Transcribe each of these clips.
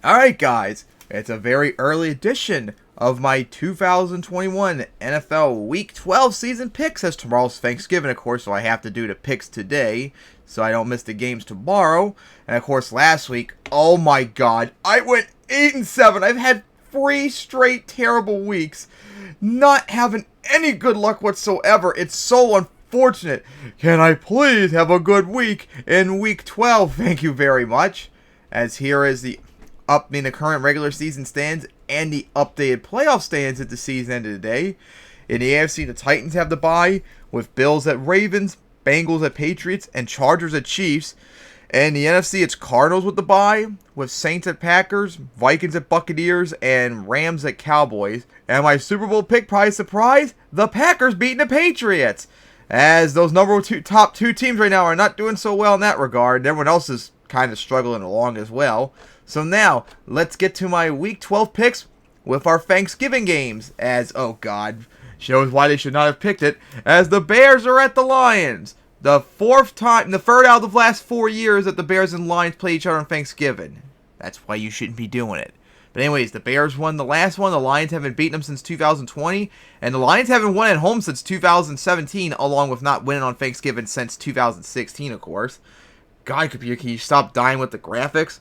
Alright guys, it's a very early edition of my 2021 NFL Week 12 season picks, as tomorrow's Thanksgiving, of course, so I have to do the picks today so I don't miss the games tomorrow. And of course last week, oh my god, I went 8-7. I've had 3 straight terrible weeks, not having any good luck whatsoever. It's so unfortunate. Can I please have a good week in Week 12? Thank you very much. As here is the the current regular season stands and the updated playoff stands at the season end of the day. In the AFC, the Titans have the bye, with Bills at Ravens, Bengals at Patriots, and Chargers at Chiefs. And the NFC, it's Cardinals with the bye, with Saints at Packers, Vikings at Buccaneers, and Rams at Cowboys. And my Super Bowl pick, probably surprise, the Packers beating the Patriots. As those top two teams right now are not doing so well in that regard. Everyone else is kind of struggling along as well. So now, let's get to my Week 12 picks with our Thanksgiving games. As, oh god, shows why they should not have picked it. As the Bears are at the Lions. The third out of the last 4 years that the Bears and Lions play each other on Thanksgiving. That's why you shouldn't be doing it. But anyways, the Bears won the last one. The Lions haven't beaten them since 2020. And the Lions haven't won at home since 2017, along with not winning on Thanksgiving since 2016, of course. God, computer, can you stop dying with the graphics?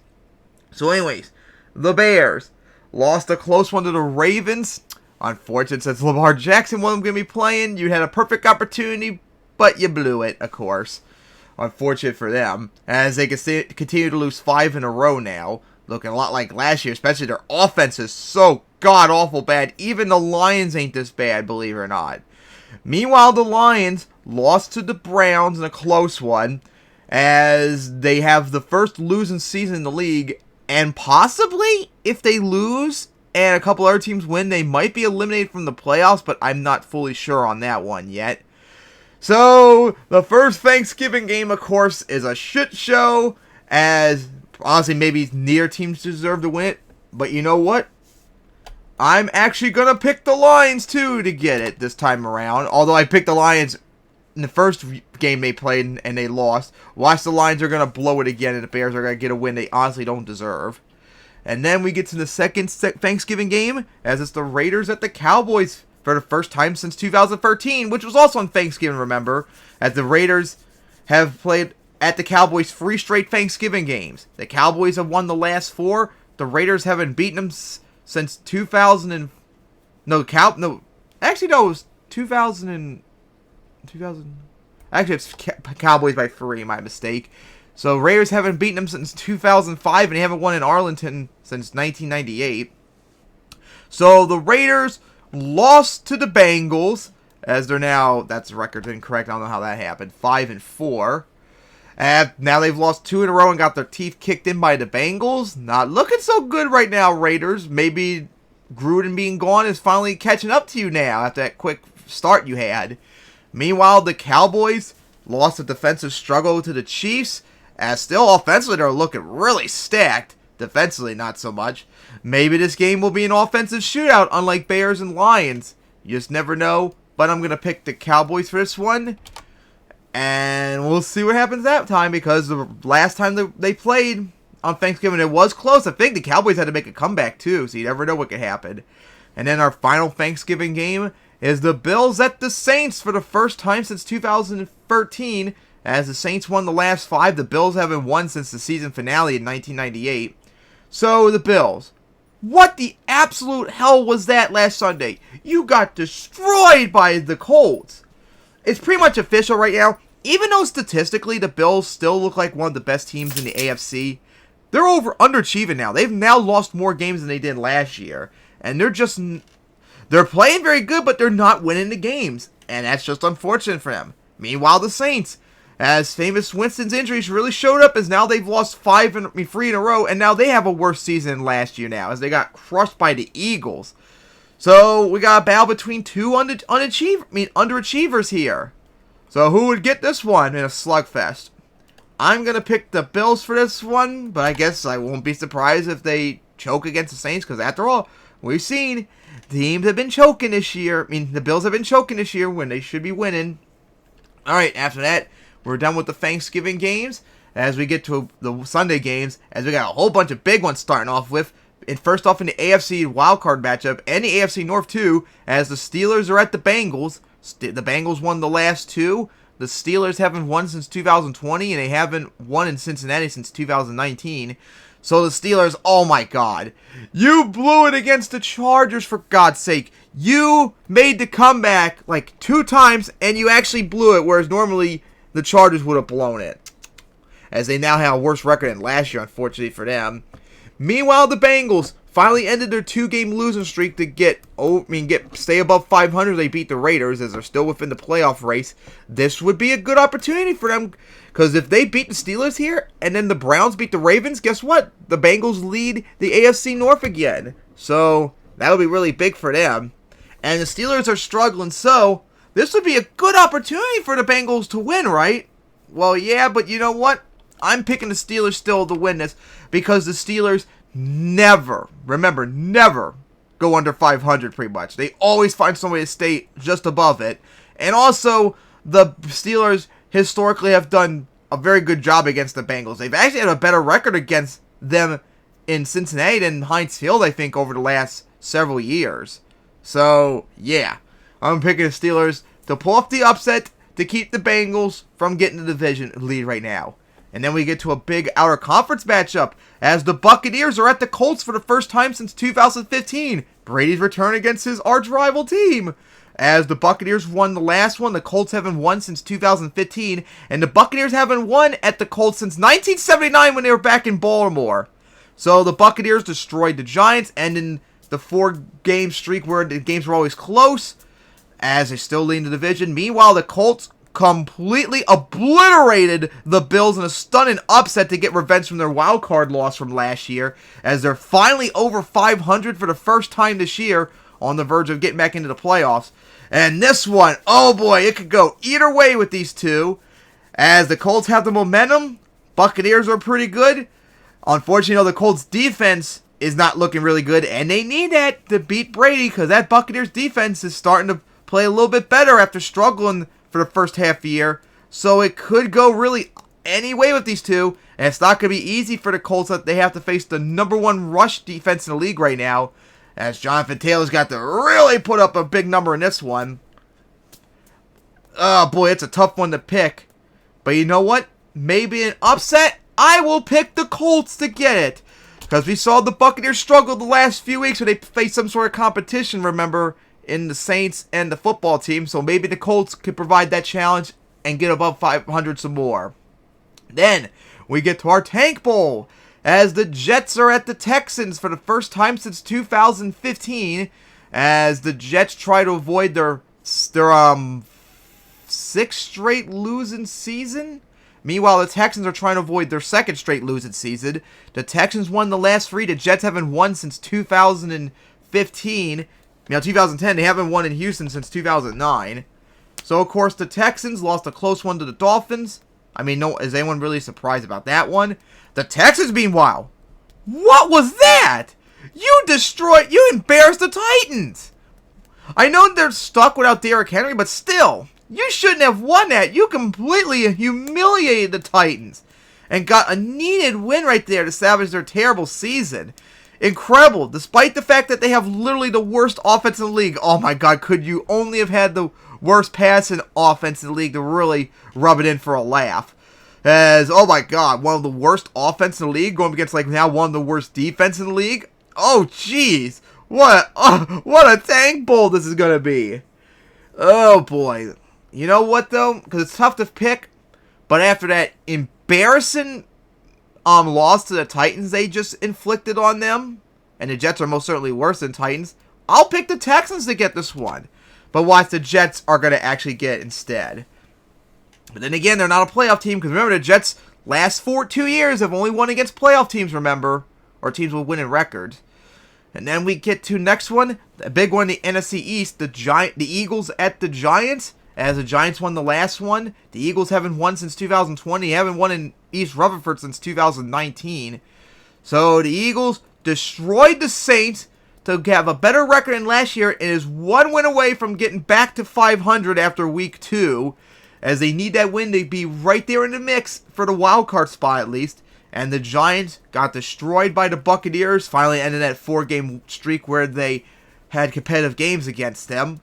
So anyways, the Bears lost a close one to the Ravens. Unfortunate, since Lamar Jackson wasn't going to be playing. You had a perfect opportunity, but you blew it, of course. Unfortunate for them, as they continue to lose 5 in a row now. Looking a lot like last year, especially their offense is so god-awful bad. Even the Lions ain't this bad, believe it or not. Meanwhile, the Lions lost to the Browns in a close one, as they have the first losing season in the league. And possibly, if they lose and a couple other teams win, they might be eliminated from the playoffs, but I'm not fully sure on that one yet. So, the first Thanksgiving game, of course, is a shit show, as honestly, maybe neither teams deserve to win it. But you know what? I'm actually going to pick the Lions, too, to get it this time around. Although I picked the Lions in the first game they played and they lost. Watch, the Lions are going to blow it again, and the Bears are going to get a win they honestly don't deserve. And then we get to the second Thanksgiving game, as it's the Raiders at the Cowboys for the first time since 2013, which was also on Thanksgiving, remember, as the Raiders have played at the Cowboys 3 straight Thanksgiving games. The Cowboys have won the last 4. The Raiders haven't beaten them since 2000 and... Actually, no, it was 2000... Actually, it's Cowboys by 3, my mistake. So, Raiders haven't beaten them since 2005, and they haven't won in Arlington since 1998. So, the Raiders lost to the Bengals, as they're now, that's the record incorrect, I don't know how that happened, 5-4. And now they've lost 2 in a row and got their teeth kicked in by the Bengals. Not looking so good right now, Raiders. Maybe Gruden being gone is finally catching up to you now after that quick start you had. Meanwhile, the Cowboys lost a defensive struggle to the Chiefs, as still offensively they're looking really stacked. Defensively, not so much. Maybe this game will be an offensive shootout, unlike Bears and Lions. You just never know, but I'm going to pick the Cowboys for this one. And we'll see what happens that time, because the last time they played on Thanksgiving, it was close. I think the Cowboys had to make a comeback too, so you never know what could happen. And then our final Thanksgiving game is the Bills at the Saints for the first time since 2013. As the Saints won the last 5, the Bills haven't won since the season finale in 1998. So, the Bills. What the absolute hell was that last Sunday? You got destroyed by the Colts. It's pretty much official right now. Even though statistically the Bills still look like one of the best teams in the AFC, they're underachieving now. They've now lost more games than they did last year. And they're playing very good, but they're not winning the games. And that's just unfortunate for them. Meanwhile, the Saints, as famous Winston's injuries really showed up, as now they've lost 3 in a row, and now they have a worse season than last year now, as they got crushed by the Eagles. So, we got a battle between 2 underachievers here. So, who would get this one in a slugfest? I'm going to pick the Bills for this one, but I guess I won't be surprised if they choke against the Saints, because after all, we've seen teams have been choking this year. The Bills have been choking this year when they should be winning. Alright, after that, we're done with the Thanksgiving games, as we get to the Sunday games, as we got a whole bunch of big ones starting off with. And first off in the AFC wildcard matchup and the AFC North too, as the Steelers are at the Bengals. The Bengals won the last two. The Steelers haven't won since 2020, and they haven't won in Cincinnati since 2019. So the Steelers, oh my God. You blew it against the Chargers, for God's sake. You made the comeback like 2 times, and you actually blew it, whereas normally the Chargers would have blown it. As they now have a worse record than last year, unfortunately for them. Meanwhile, the Bengals finally ended their 2-game losing streak to stay above 500. They beat the Raiders as they're still within the playoff race. This would be a good opportunity for them, because if they beat the Steelers here and then the Browns beat the Ravens, guess what? The Bengals lead the AFC North again. So that would be really big for them. And the Steelers are struggling, so this would be a good opportunity for the Bengals to win, right? Well, yeah, but you know what? I'm picking the Steelers still to win this, because the Steelers never go under 500 pretty much. They always find some way to stay just above it. And also, the Steelers historically have done a very good job against the Bengals. They've actually had a better record against them in Cincinnati than Heinz Field, I think, over the last several years. So, yeah. I'm picking the Steelers to pull off the upset to keep the Bengals from getting the division lead right now. And then we get to a big outer conference matchup as the Buccaneers are at the Colts for the first time since 2015. Brady's return against his arch-rival team. As the Buccaneers won the last one, the Colts haven't won since 2015. And the Buccaneers haven't won at the Colts since 1979 when they were back in Baltimore. So the Buccaneers destroyed the Giants, ending the 4-game streak where the games were always close, as they still lead the division. Meanwhile, the Colts completely obliterated the Bills in a stunning upset to get revenge from their wild card loss from last year, as they're finally over 500 for the first time this year, on the verge of getting back into the playoffs. And this one, oh boy, it could go either way with these two, as the Colts have the momentum. Buccaneers are pretty good. Unfortunately, the Colts defense is not looking really good, and they need that to beat Brady, because that Buccaneers defense is starting to play a little bit better after struggling for the first half of the year. So it could go really any way with these two. And it's not going to be easy for the Colts, that they have to face the #1 rush defense in the league right now, as Jonathan Taylor's got to really put up a big number in this one. Oh boy, it's a tough one to pick. But you know what? Maybe an upset. I will pick the Colts to get it, because we saw the Buccaneers struggle the last few weeks when they faced some sort of competition, remember, in the Saints and the football team. So maybe the Colts could provide that challenge and get above 500 some more. Then we get to our Tank Bowl, as the Jets are at the Texans for the first time since 2015, as the Jets try to avoid their 6th straight losing season. Meanwhile, the Texans are trying to avoid their 2nd straight losing season. The Texans won the last 3. The Jets haven't won since 2015. 2010, they haven't won in Houston since 2009. So, of course, the Texans lost a close one to the Dolphins. I mean, no, is anyone really surprised about that one? The Texans, meanwhile, what was that? You embarrassed the Titans. I know they're stuck without Derrick Henry, but still, you shouldn't have won that. You completely humiliated the Titans and got a needed win right there to salvage their terrible season. Incredible, despite the fact that they have literally the worst offense in the league. Oh my God, could you only have had the worst passing offense in the league to really rub it in for a laugh? As, oh my God, one of the worst offense in the league going against now one of the worst defense in the league? Oh jeez, what a Tank Bowl this is going to be. Oh boy. You know what though, because it's tough to pick, but after that embarrassing loss to the Titans they just inflicted on them, and the Jets are most certainly worse than Titans, I'll pick the Texans to get this one. But watch, the Jets are going to actually get instead. But then again, they're not a playoff team, because remember, the Jets last 2 years have only won against playoff teams, remember, or teams with winning records. And then we get to next one, the big one, the NFC East, the Eagles at the Giants. As the Giants won the last one, the Eagles haven't won since 2020. They haven't won in East Rutherford since 2019. So the Eagles destroyed the Saints to have a better record than last year, and is 1 win away from getting back to 500 after week 2. as they need that win to be right there in the mix for the wild card spot at least. And the Giants got destroyed by the Buccaneers, finally ended that 4-game streak where they had competitive games against them.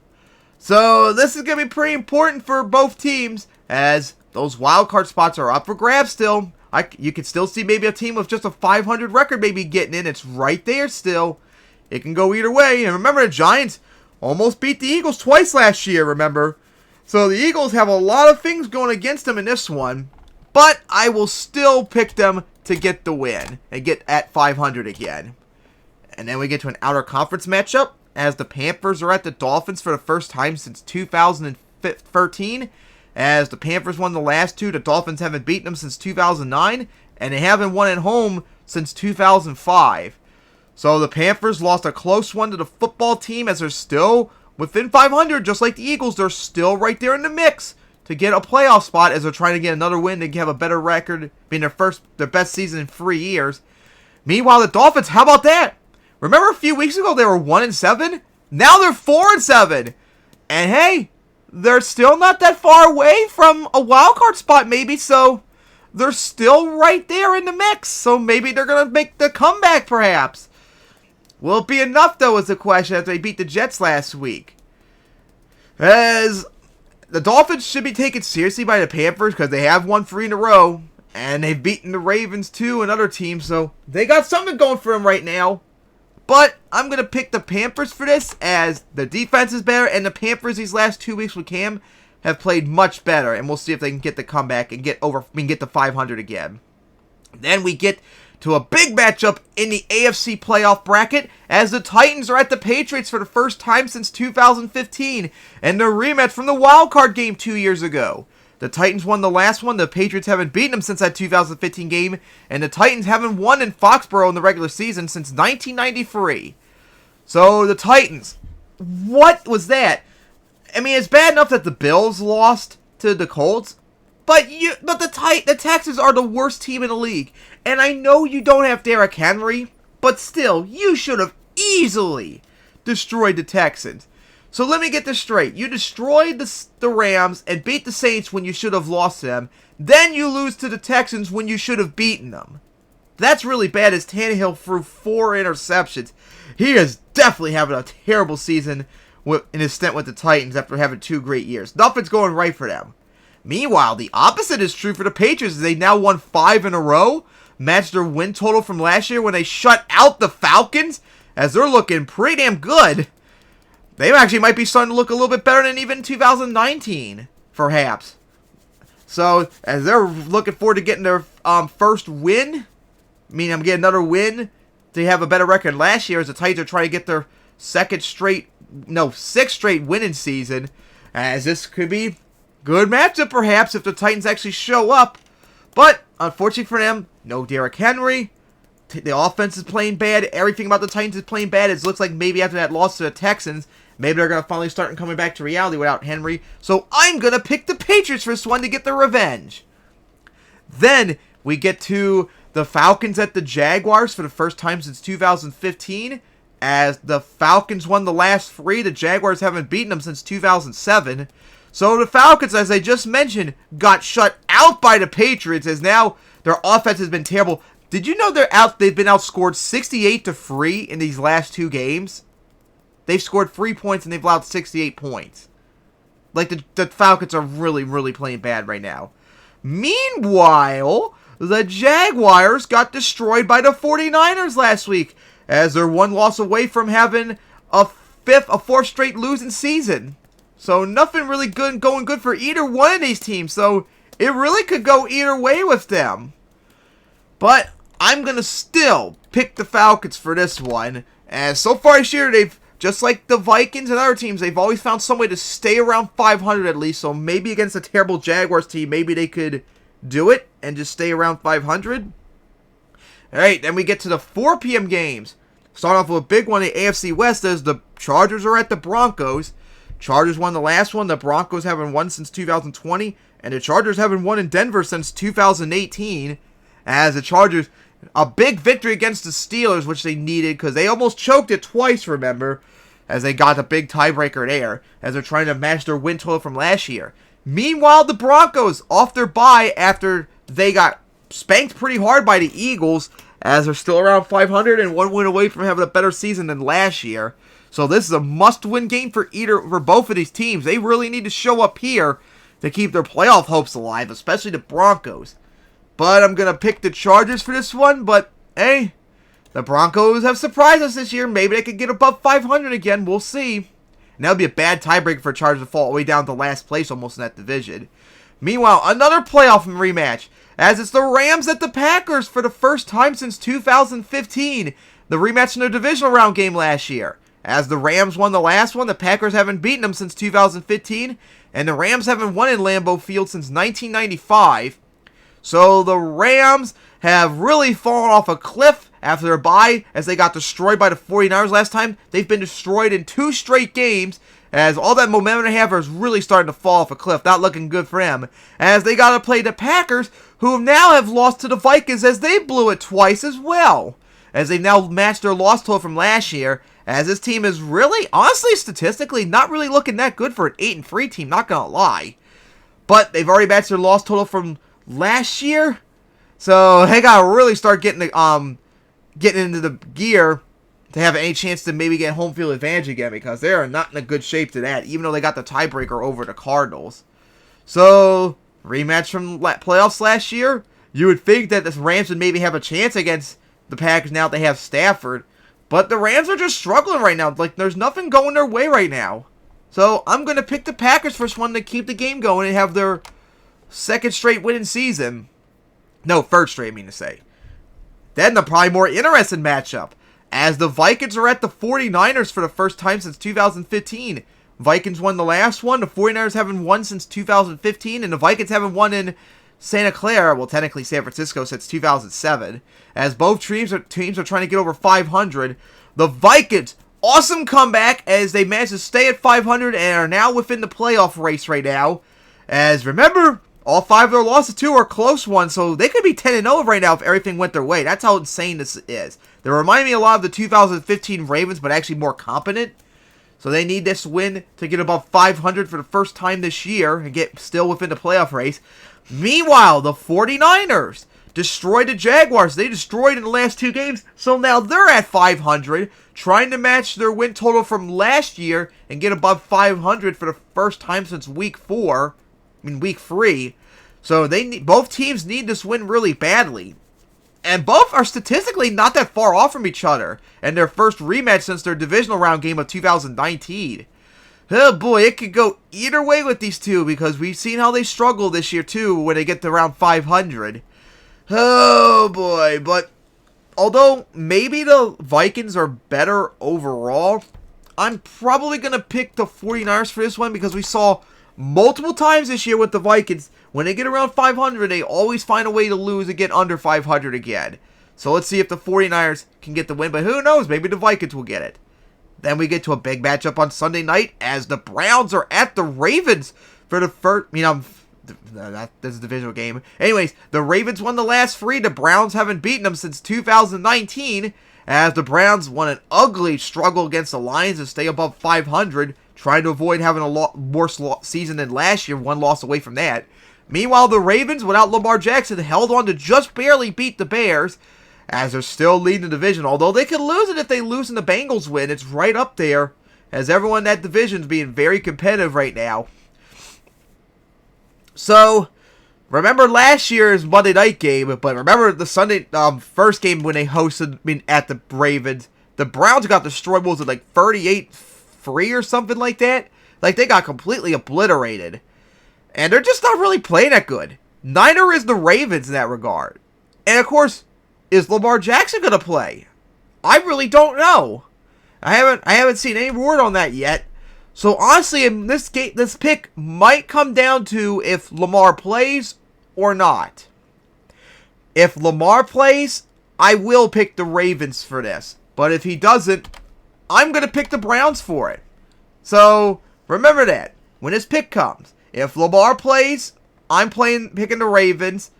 So this is going to be pretty important for both teams, as those wild card spots are up for grabs still. You can still see maybe a team with just a 500 record maybe getting in. It's right there still. It can go either way. And remember, the Giants almost beat the Eagles twice last year, remember? So the Eagles have a lot of things going against them in this one. But I will still pick them to get the win and get at 500 again. And then we get to an outer conference matchup, as the Panthers are at the Dolphins for the first time since 2013. As the Panthers won the last two, the Dolphins haven't beaten them since 2009, and they haven't won at home since 2005. So the Panthers lost a close one to the football team, as they're still within 500, just like the Eagles. They're still right there in the mix to get a playoff spot, as they're trying to get another win to have a better record, being their best season in 3 years. Meanwhile, the Dolphins, how about that? Remember a few weeks ago they were 1-7? Now they're 4-7. And hey, they're still not that far away from a wild card spot maybe, so they're still right there in the mix. So maybe they're going to make the comeback perhaps. Will it be enough though is the question after they beat the Jets last week. As the Dolphins should be taken seriously by the Panthers because they have won 3 in a row. And they've beaten the Ravens too and other teams, so they got something going for them right now. But I'm going to pick the Panthers for this, as the defense is better, and the Panthers these last 2 weeks with Cam have played much better, and we'll see if they can get the comeback and get the 500 again. Then we get to a big matchup in the AFC playoff bracket, as the Titans are at the Patriots for the first time since 2015, and the rematch from the wild card game 2 years ago. The Titans won the last one. The Patriots haven't beaten them since that 2015 game. And the Titans haven't won in Foxborough in the regular season since 1993. So the Titans, what was that? I mean, it's bad enough that the Bills lost to the Colts. But the Texans are the worst team in the league. And I know you don't have Derrick Henry. But still, you should have easily destroyed the Texans. So let me get this straight. You destroyed the Rams and beat the Saints when you should have lost them. Then you lose to the Texans when you should have beaten them. That's really bad, as Tannehill threw 4 interceptions. He is definitely having a terrible season in his stint with the Titans after having 2 great years. Nothing's going right for them. Meanwhile, the opposite is true for the Patriots. They now won 5 in a row. Matched their win total from last year when they shut out the Falcons, as they're looking pretty damn good. They actually might be starting to look a little bit better than even 2019, perhaps. So, as they're looking forward to getting their first win, I'm getting another win to have a better record last year, as the Titans are trying to get their 6th straight winning season. As this could be good matchup, perhaps, if the Titans actually show up. But, unfortunately for them, no Derrick Henry. The offense is playing bad. Everything about the Titans is playing bad. It looks like maybe after that loss to the Texans, maybe they're going to finally start coming back to reality without Henry. So I'm going to pick the Patriots for this one to get their revenge. Then we get to the Falcons at the Jaguars for the first time since 2015. As the Falcons won the last 3, the Jaguars haven't beaten them since 2007. So the Falcons, as I just mentioned, got shut out by the Patriots, as now their offense has been terrible. Did you know they've been outscored 68-3 in these last 2 games? They've scored 3 points and they've allowed 68 points. Like, the Falcons are really, really playing bad right now. Meanwhile, the Jaguars got destroyed by the 49ers last week, as they're 1 loss away from having a 4th straight losing season. So nothing really going good for either one of these teams. So it really could go either way with them. But I'm going to still pick the Falcons for this one. As so far this year, they've, just like the Vikings and other teams, they've always found some way to stay around 500 at least. So maybe against a terrible Jaguars team, maybe they could do it and just stay around 500. Alright, then we get to the 4 p.m. games. Starting off with a big one in the AFC West, as the Chargers are at the Broncos. Chargers won the last one. The Broncos haven't won since 2020. And the Chargers haven't won in Denver since 2018. As the Chargers, a big victory against the Steelers, which they needed because they almost choked it twice, remember, as they got a big tiebreaker there, as they're trying to match their win total from last year. Meanwhile, the Broncos off their bye after they got spanked pretty hard by the Eagles, as they're still around 500 and one win away from having a better season than last year. So this is a must-win game for both of these teams. They really need to show up here to keep their playoff hopes alive, especially the Broncos. But I'm going to pick the Chargers for this one, but hey, the Broncos have surprised us this year. Maybe they could get above 500 again. We'll see. And that would be a bad tiebreaker for Chargers to fall all the way down to last place almost in that division. Meanwhile, another playoff rematch, as it's the Rams at the Packers for the first time since 2015. The rematch in their divisional round game last year. As the Rams won the last one, the Packers haven't beaten them since 2015. And the Rams haven't won in Lambeau Field since 1995. So the Rams have really fallen off a cliff after their bye, as they got destroyed by the 49ers last time. They've been destroyed in 2 straight games, as all that momentum they have is really starting to fall off a cliff. Not looking good for them, as they got to play the Packers, who now have lost to the Vikings, as they blew it twice as well. As they've now matched their loss total from last year, as this team is really, honestly, statistically, not really looking that good for an 8-3 team, not gonna lie. But they've already matched their loss total from last year, so they gotta really start getting into the gear to have any chance to maybe get home field advantage again, because they are not in a good shape to that, even though they got the tiebreaker over the Cardinals. So, rematch from playoffs last year, you would think that the Rams would maybe have a chance against the Packers now that they have Stafford, but the Rams are just struggling right now. Like, there's nothing going their way right now. So, I'm going to pick the Packers first one to keep the game going and have their second straight winning season. No, third straight, I mean to say. Then the probably more interesting matchup, as the Vikings are at the 49ers for the first time since 2015. Vikings won the last one, the 49ers haven't won since 2015, and the Vikings haven't won in Santa Clara, well technically San Francisco, since 2007. As both teams are trying to get over 500. The Vikings, awesome comeback as they managed to stay at 500 and are now within the playoff race right now. As remember, all 5 of their losses too are close ones, so they could be 10-0 right now if everything went their way. That's how insane this is. They remind me a lot of the 2015 Ravens, but actually more competent. So they need this win to get above 500 for the first time this year and get still within the playoff race. Meanwhile, the 49ers destroyed the Jaguars. They destroyed in the last 2 games, so now they're at 500, trying to match their win total from last year and get above 500 for the first time since week 3. So both teams need this win really badly. And both are statistically not that far off from each other, and their first rematch since their divisional round game of 2019. Oh boy, it could go either way with these two, because we've seen how they struggle this year too when they get to around 500. Oh boy, but although maybe the Vikings are better overall, I'm probably going to pick the 49ers for this one, because we saw multiple times this year with the Vikings, when they get around 500, they always find a way to lose and get under 500 again. So let's see if the 49ers can get the win, but who knows, maybe the Vikings will get it. Then we get to a big matchup on Sunday night, as the Browns are at the Ravens for the first, that's a divisional game. Anyways, the Ravens won the last 3, the Browns haven't beaten them since 2019, as the Browns won an ugly struggle against the Lions to stay above 500, trying to avoid having a worse season than last year, 1 loss away from that. Meanwhile, the Ravens, without Lamar Jackson, held on to just barely beat the Bears, as they're still leading the division. Although they could lose it if they lose and the Bengals win. It's right up there, as everyone in that division is being very competitive right now. So, remember last year's Monday night game, but remember the Sunday first game when they hosted at the Ravens. The Browns got destroyed, what was it, like 38-3 or something like that? Like, they got completely obliterated. And they're just not really playing that good. Neither is the Ravens in that regard. And of course, is Lamar Jackson going to play? I really don't know. I haven't seen any word on that yet. So honestly, in this game, this pick might come down to if Lamar plays or not. If Lamar plays, I will pick the Ravens for this. But if he doesn't, I'm going to pick the Browns for it. So remember that when this pick comes. If Lamar plays, I'm picking the Ravens.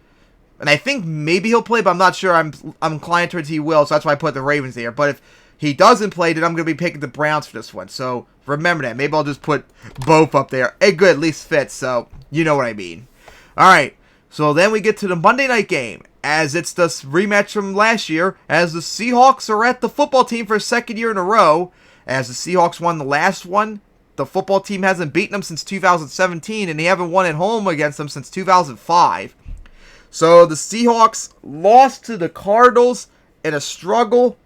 And I think maybe he'll play, but I'm not sure. I'm inclined towards he will, so that's why I put the Ravens there. But if he doesn't play, then I'm going to be picking the Browns for this one. So remember that. Maybe I'll just put both up there. It could at least fit, so You know what I mean. Alright, so then we get to the Monday night game, as it's the rematch from last year, as the Seahawks are at the football team for a second year in a row. As the Seahawks won the last one, the football team hasn't beaten them since 2017, and they haven't won at home against them since 2005. So the Seahawks lost to the Cardinals in a struggle,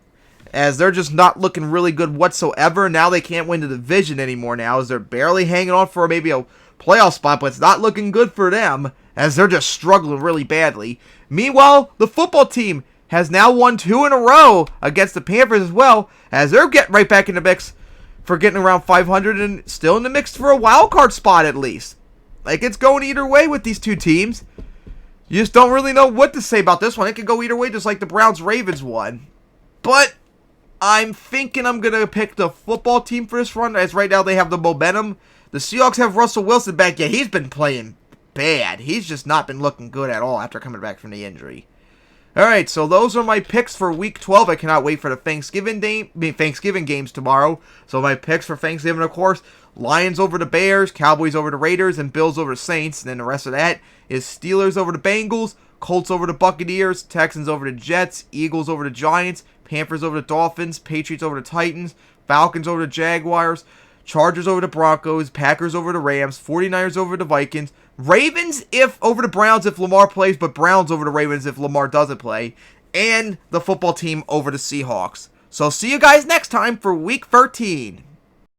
as they're just not looking really good whatsoever. Now they can't win the division anymore now, as they're barely hanging on for maybe a playoff spot, but it's not looking good for them, as they're just struggling really badly. Meanwhile, the football team has now won 2 in a row against the Panthers as well, as they're getting right back in the mix for getting around 500 and still in the mix for a wild card spot at least. Like, it's going either way with these two teams. You just don't really know what to say about this one. It could go either way, just like the Browns-Ravens one. But I'm thinking I'm going to pick the football team for this run, as right now they have the momentum. The Seahawks have Russell Wilson back. Yeah, he's been playing bad. He's just not been looking good at all after coming back from the injury. Alright, so those are my picks for Week 12. I cannot wait for the Thanksgiving games tomorrow. So my picks for Thanksgiving, of course, Lions over the Bears, Cowboys over the Raiders, and Bills over the Saints. And then the rest of that is Steelers over the Bengals, Colts over the Buccaneers, Texans over the Jets, Eagles over the Giants, Panthers over the Dolphins, Patriots over the Titans, Falcons over the Jaguars, Chargers over the Broncos, Packers over the Rams, 49ers over the Vikings, Ravens over the Browns if Lamar plays, but Browns over the Ravens if Lamar doesn't play, and the football team over the Seahawks. So see you guys next time for Week 13.